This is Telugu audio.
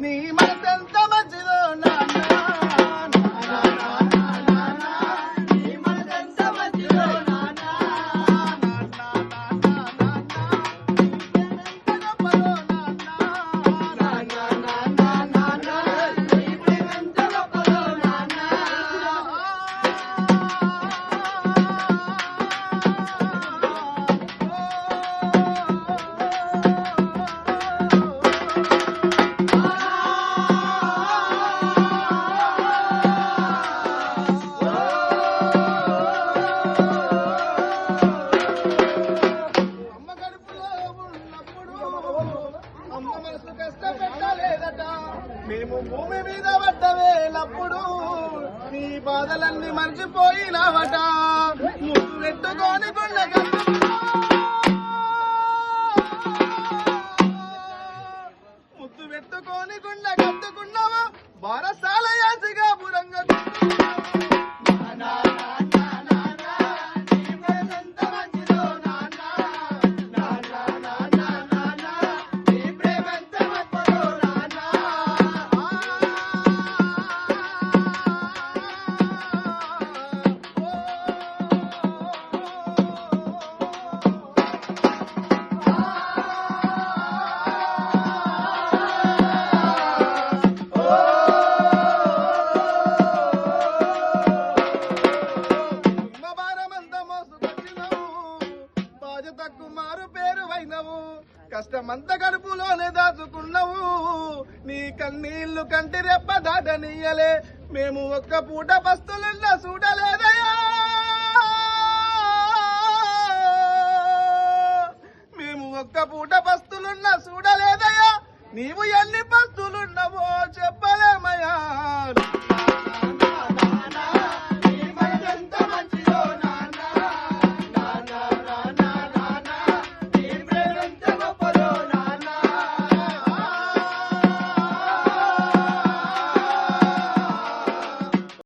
నీ మనసెంత మంచిదో నాన్న అమ్మ మనసు కష్టపెట్టలేదట మేము భూమి మీద పడ్డవేలప్పుడు నీ బాధలన్నీ మర్చిపోయినావట ముద్దు పెట్టుకొని గుండె ముద్దు పెట్టుకొని గుండె కట్టుకున్నావా బారసాల యాసిగా బురంగా కుమారు పేరు అయినవు కష్టమంత గడుపులోనే దాచుకున్నావు నీ కన్నీళ్లు కంటి రెప్ప దాటనీయలే మేము ఒక్క పూట పస్తులున్నా చూడలేదయా మేము ఒక్క పూట పస్తులున్నా చూడలేదయా నీవు ఎన్ని పస్తు